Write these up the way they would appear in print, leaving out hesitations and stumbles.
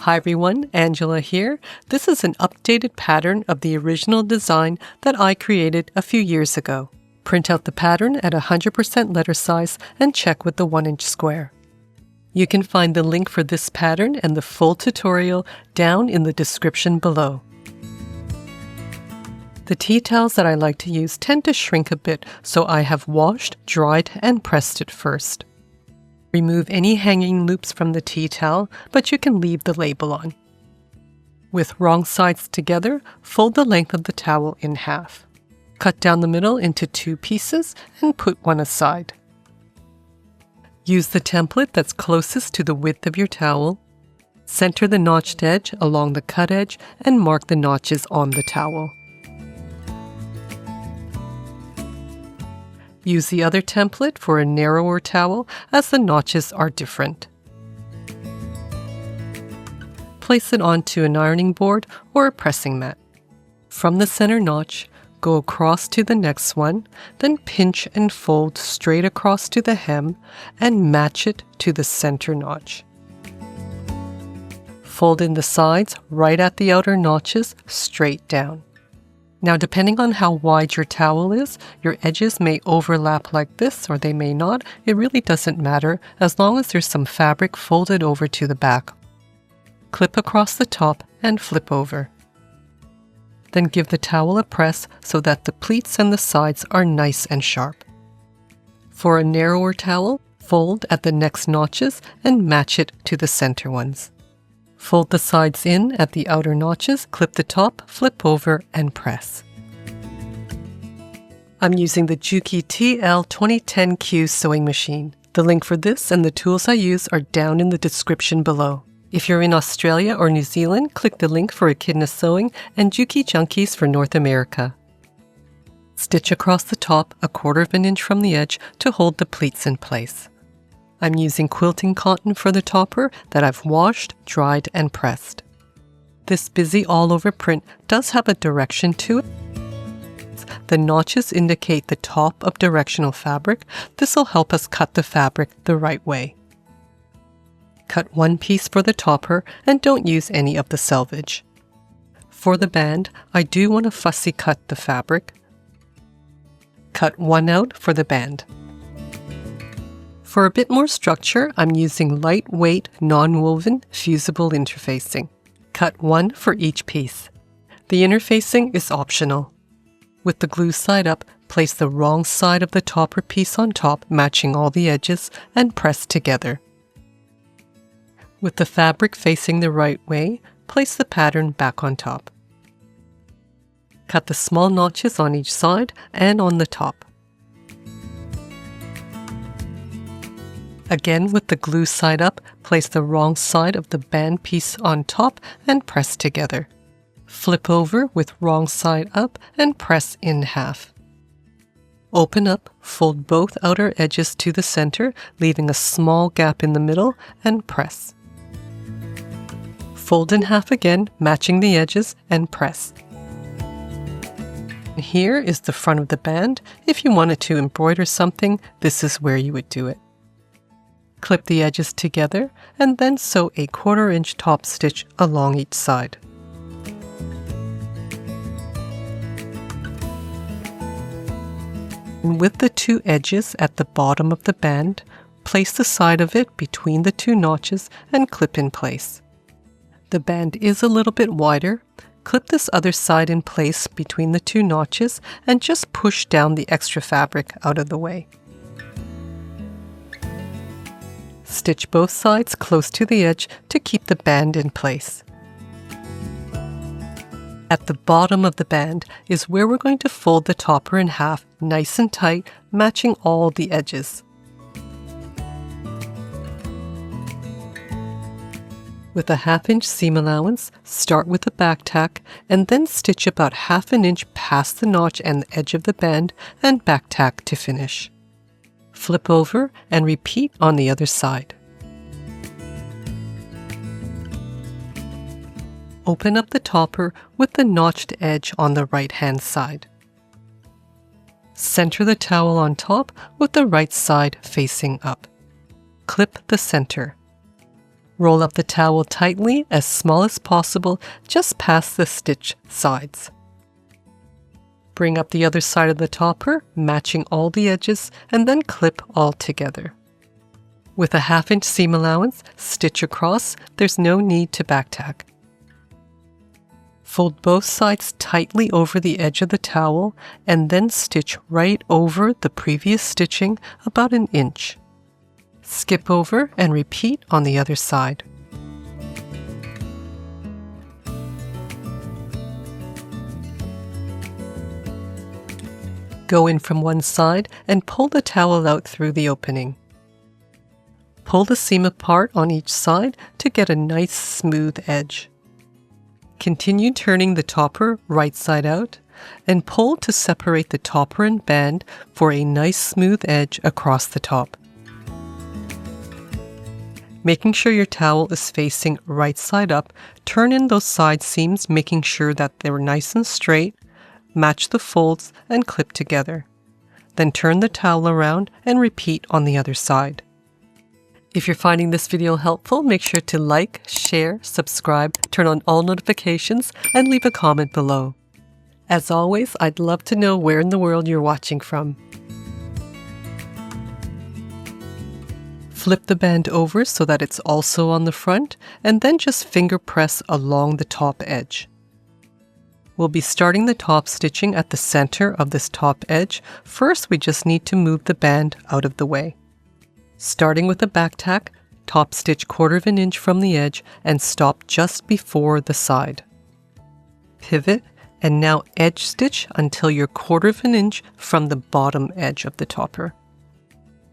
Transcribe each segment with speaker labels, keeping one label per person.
Speaker 1: Hi everyone, Angela here. This is an updated pattern of the original design that I created a few years ago. Print out the pattern at 100% letter size and check with the 1-inch square. You can find the link for this pattern and the full tutorial down in the description below. The tea towels that I like to use tend to shrink a bit, so I have washed, dried, and pressed it first. Remove any hanging loops from the tea towel, but you can leave the label on. With wrong sides together, fold the length of the towel in half. Cut down the middle into 2 pieces and put one aside. Use the template that's closest to the width of your towel. Center the notched edge along the cut edge and mark the notches on the towel. Use the other template for a narrower towel as the notches are different. Place it onto an ironing board or a pressing mat. From the center notch, go across to the next one, then pinch and fold straight across to the hem and match it to the center notch. Fold in the sides right at the outer notches straight down. Now, depending on how wide your towel is, your edges may overlap like this or they may not. It really doesn't matter as long as there's some fabric folded over to the back. Clip across the top and flip over. Then give the towel a press so that the pleats and the sides are nice and sharp. For a narrower towel, fold at the next notches and match it to the center ones. Fold the sides in at the outer notches, clip the top, flip over, and press. I'm using the Juki TL-2010Q sewing machine. The link for this and the tools I use are down in the description below. If you're in Australia or New Zealand, click the link for Echidna Sewing and Juki Junkies for North America. Stitch across the top 1/4 inch from the edge to hold the pleats in place. I'm using quilting cotton for the topper that I've washed, dried, and pressed. This busy all-over print does have a direction to it. The notches indicate the top of directional fabric. This will help us cut the fabric the right way. Cut 1 piece for the topper and don't use any of the selvage. For the band, I do want to fussy cut the fabric. Cut 1 out for the band. For a bit more structure, I'm using lightweight, non-woven, fusible interfacing. Cut 1 for each piece. The interfacing is optional. With the glue side up, place the wrong side of the topper piece on top, matching all the edges, and press together. With the fabric facing the right way, place the pattern back on top. Cut the small notches on each side and on the top. Again, with the glue side up, place the wrong side of the band piece on top and press together. Flip over with wrong side up and press in half. Open up, fold both outer edges to the center, leaving a small gap in the middle, and press. Fold in half again, matching the edges, and press. Here is the front of the band. If you wanted to embroider something, this is where you would do it. Clip the edges together and then sew a 1/4 inch top stitch along each side. And with the 2 edges at the bottom of the band, place the side of it between the 2 notches and clip in place. The band is a little bit wider. Clip this other side in place between the 2 notches and just push down the extra fabric out of the way. Stitch both sides close to the edge to keep the band in place. At the bottom of the band is where we're going to fold the topper in half, nice and tight, matching all the edges. With a 1/2 inch seam allowance, start with the back tack and then stitch about 1/2 inch past the notch and the edge of the band and back tack to finish. Flip over and repeat on the other side. Open up the topper with the notched edge on the right-hand side. Center the towel on top with the right side facing up. Clip the center. Roll up the towel tightly, as small as possible, just past the stitch sides. Bring up the other side of the topper, matching all the edges, and then clip all together. With a 1/2 inch seam allowance, stitch across. There's no need to backtack. Fold both sides tightly over the edge of the towel and then stitch right over the previous stitching about 1 inch. Skip over and repeat on the other side. Go in from one side and pull the towel out through the opening. Pull the seam apart on each side to get a nice smooth edge. Continue turning the topper right side out and pull to separate the topper and band for a nice smooth edge across the top. Making sure your towel is facing right side up, turn in those side seams, making sure that they're nice and straight, match the folds, and clip together. Then turn the towel around and repeat on the other side. If you're finding this video helpful, make sure to like, share, subscribe, turn on all notifications, and leave a comment below. As always, I'd love to know where in the world you're watching from. Flip the band over so that it's also on the front, and then just finger press along the top edge. We'll be starting the top stitching at the center of this top edge. First, we just need to move the band out of the way. Starting with a back tack, top stitch 1/4 inch from the edge and stop just before the side. Pivot and now edge stitch until you're 1/4 inch from the bottom edge of the topper.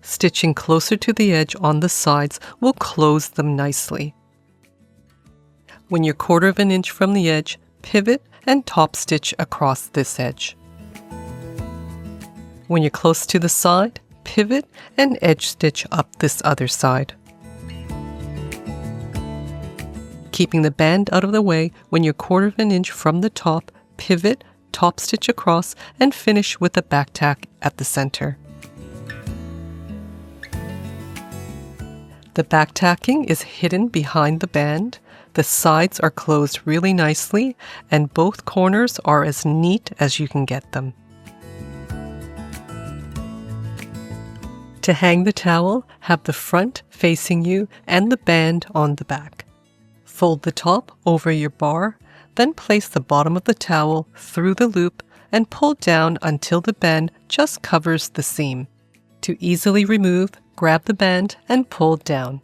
Speaker 1: Stitching closer to the edge on the sides will close them nicely. When you're 1/4 inch from the edge, pivot and top stitch across this edge. When you're close to the side, pivot and edge stitch up this other side. Keeping the band out of the way, when you're 1/4 inch from the top, pivot, top stitch across, and finish with a back tack at the center. The back tacking is hidden behind the band. The sides are closed really nicely, and both corners are as neat as you can get them. To hang the towel, have the front facing you and the band on the back. Fold the top over your bar, then place the bottom of the towel through the loop and pull down until the band just covers the seam. To easily remove, grab the band and pull down.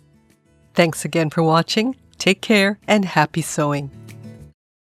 Speaker 1: Thanks again for watching. Take care and happy sewing!